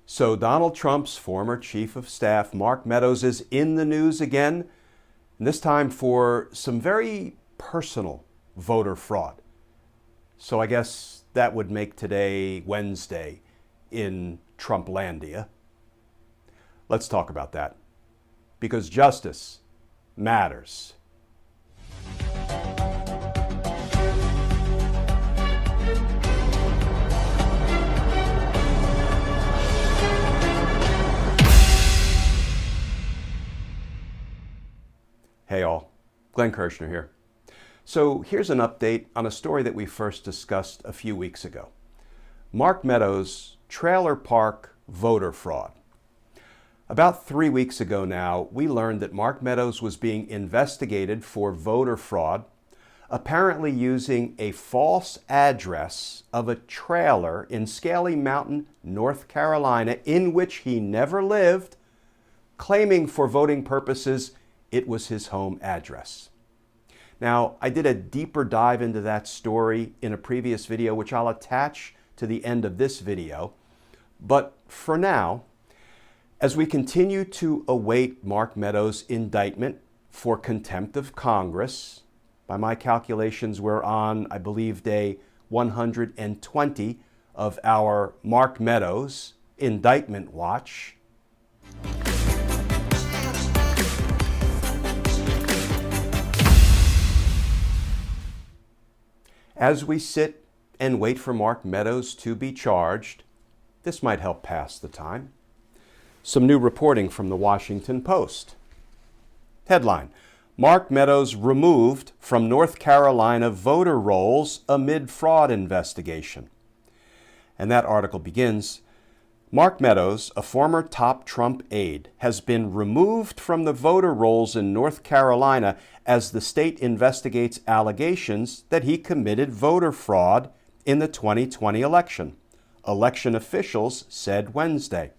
So Donald Trump's former chief of staff, Mark Meadows, is in the news again, and this time for some very personal voter fraud. So I guess that would make today Wednesday in Trumplandia. Let's talk about that, because justice matters. Hey all, Glenn Kirshner here. So here's an update on a story that we first discussed a few weeks ago. Mark Meadows' trailer park voter fraud. About 3 weeks ago now, we learned that Mark Meadows was being investigated for voter fraud, apparently using a false address of a trailer in Scaly Mountain, North Carolina, in which he never lived, claiming for voting purposes it was his home address. Now, I did a deeper dive into that story in a previous video, which I'll attach to the end of this video. But for now, as we continue to await Mark Meadows' indictment for contempt of Congress, by my calculations, we're on, I believe, day 120 of our Mark Meadows indictment watch. As we sit and wait for Mark Meadows to be charged, this might help pass the time. Some new reporting from the Washington Post. Headline: Mark Meadows removed from North Carolina voter rolls amid fraud investigation. And that article begins, Mark Meadows, a former top Trump aide, has been removed from the voter rolls in North Carolina as the state investigates allegations that he committed voter fraud in the 2020 election, election officials said Wednesday.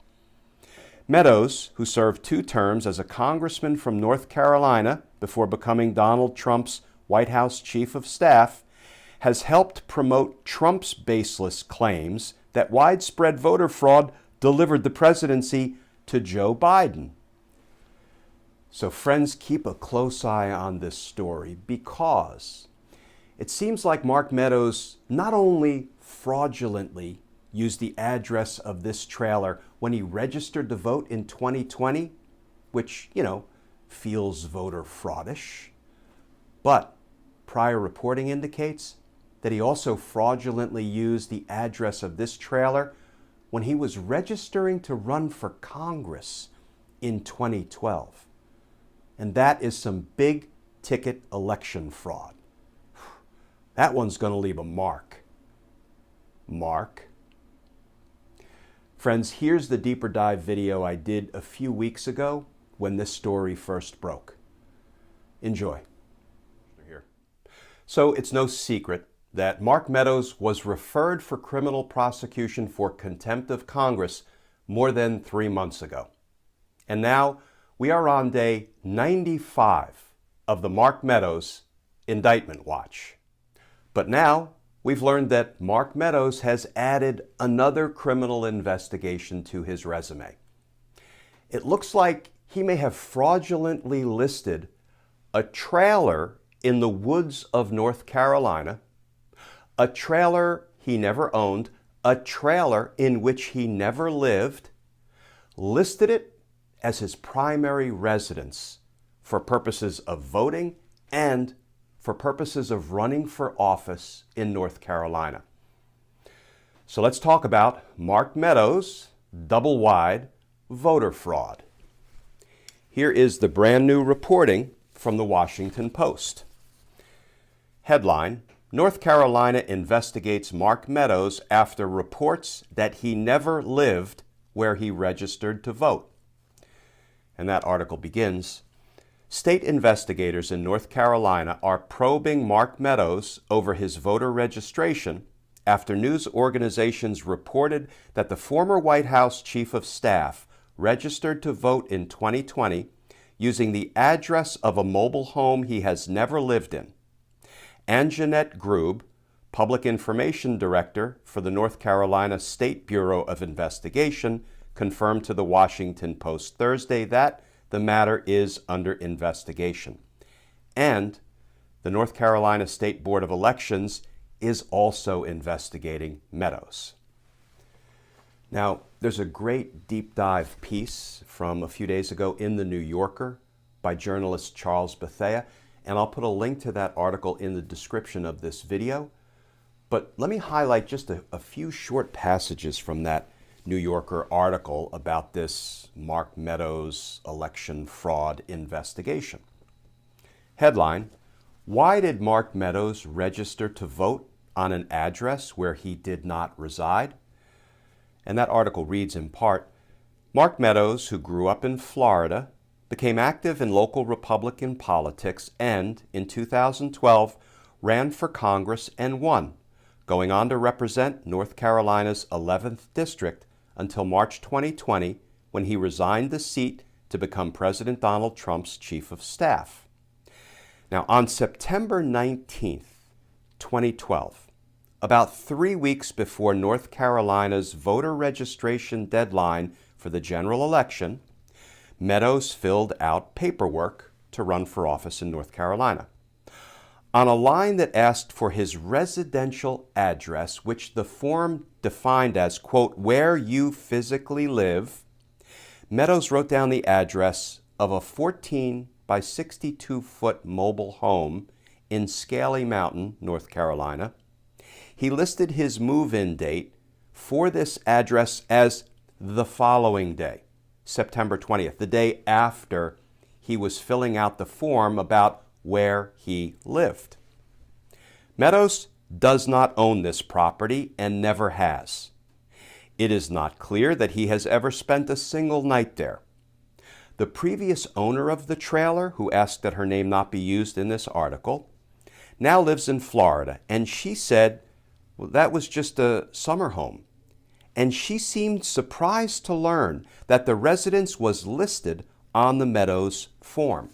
Meadows, who served 2 terms as a congressman from North Carolina before becoming Donald Trump's White House chief of staff, has helped promote Trump's baseless claims that widespread voter fraud delivered the presidency to Joe Biden. So friends, keep a close eye on this story, because it seems like Mark Meadows not only fraudulently used the address of this trailer when he registered to vote in 2020, which, feels voter fraudish, but prior reporting indicates that he also fraudulently used the address of this trailer when he was registering to run for Congress in 2012. And that is some big ticket election fraud. That one's going to leave a mark. Friends, here's the deeper dive video I did a few weeks ago when this story first broke. Enjoy. Here. So it's no secret that Mark Meadows was referred for criminal prosecution for contempt of Congress more than 3 months ago. And now we are on day 95 of the Mark Meadows indictment watch. But now we've learned that Mark Meadows has added another criminal investigation to his resume. It looks like he may have fraudulently listed a trailer in the woods of North Carolina, a trailer he never owned, a trailer in which he never lived, listed it as his primary residence for purposes of voting and for purposes of running for office in North Carolina. So let's talk about Mark Meadows' double-wide voter fraud. Here is the brand new reporting from the Washington Post. Headline: North Carolina investigates Mark Meadows after reports that he never lived where he registered to vote. And that article begins, state investigators in North Carolina are probing Mark Meadows over his voter registration after news organizations reported that the former White House chief of staff registered to vote in 2020 using the address of a mobile home he has never lived in. Anjanette Grube, Public Information Director for the North Carolina State Bureau of Investigation, confirmed to the Washington Post Thursday that the matter is under investigation. And the North Carolina State Board of Elections is also investigating Meadows. Now, there's a great deep dive piece from a few days ago in The New Yorker by journalist Charles Bethea, and I'll put a link to that article in the description of this video. But let me highlight just a few short passages from that New Yorker article about this Mark Meadows election fraud investigation. Headline: Why did Mark Meadows register to vote on an address where he did not reside? And that article reads in part, Mark Meadows, who grew up in Florida, became active in local Republican politics and, in 2012, ran for Congress and won, going on to represent North Carolina's 11th District until March 2020, when he resigned the seat to become President Donald Trump's chief of staff. Now, on September 19th, 2012, about 3 weeks before North Carolina's voter registration deadline for the general election, Meadows filled out paperwork to run for office in North Carolina. On a line that asked for his residential address, which the form defined as, quote, where you physically live, Meadows wrote down the address of a 14 by 62-foot mobile home in Scaly Mountain, North Carolina. He listed his move-in date for this address as the following day, September 20th, the day after he was filling out the form about where he lived. Meadows does not own this property and never has. It is not clear that he has ever spent a single night there. The previous owner of the trailer, who asked that her name not be used in this article, now lives in Florida, and she said, well, that was just a summer home. And she seemed surprised to learn that the residence was listed on the Meadows form.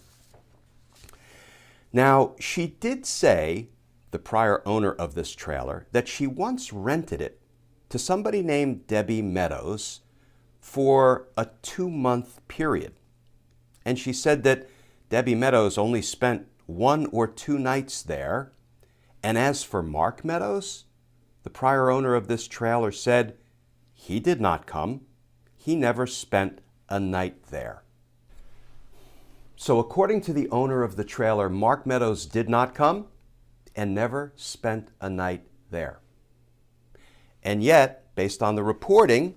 Now, she did say, the prior owner of this trailer, that she once rented it to somebody named Debbie Meadows for a 2-month period. And she said that Debbie Meadows only spent 1 or 2 nights there. And as for Mark Meadows, the prior owner of this trailer said he did not come. He never spent a night there. So according to the owner of the trailer, Mark Meadows did not come and never spent a night there. And yet, based on the reporting,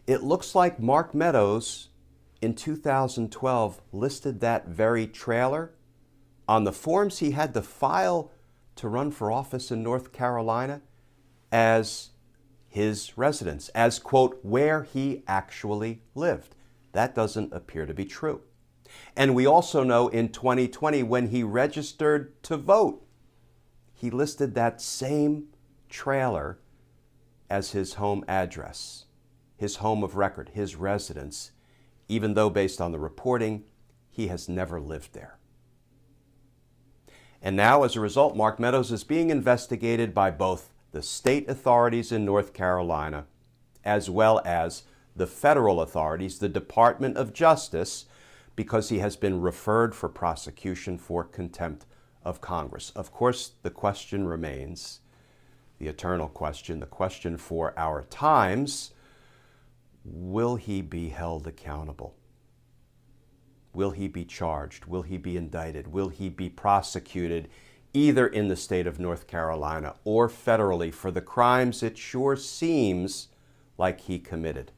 it looks like Mark Meadows in 2012 listed that very trailer on the forms he had to file to run for office in North Carolina as his residence, as, quote, where he actually lived. That doesn't appear to be true. And we also know in 2020, when he registered to vote, he listed that same trailer as his home address, his home of record, his residence, even though, based on the reporting, he has never lived there. And now, as a result, Mark Meadows is being investigated by both the state authorities in North Carolina, as well as the federal authorities, the Department of Justice, because he has been referred for prosecution for contempt of Congress. Of course, the question remains, the eternal question, the question for our times, will he be held accountable? Will he be charged? Will he be indicted? Will he be prosecuted either in the state of North Carolina or federally for the crimes it sure seems like he committed?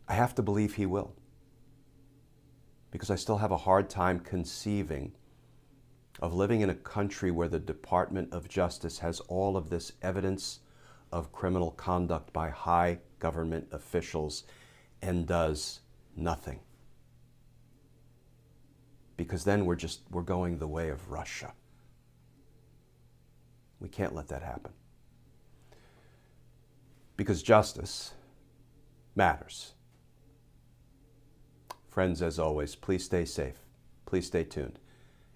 I have to believe he will, because I still have a hard time conceiving of living in a country where the Department of Justice has all of this evidence of criminal conduct by high government officials and does nothing. Because then we're going the way of Russia. We can't let that happen. Because justice matters. Friends, as always, please stay safe. Please stay tuned.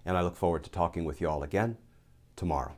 And I look forward to talking with you all again tomorrow.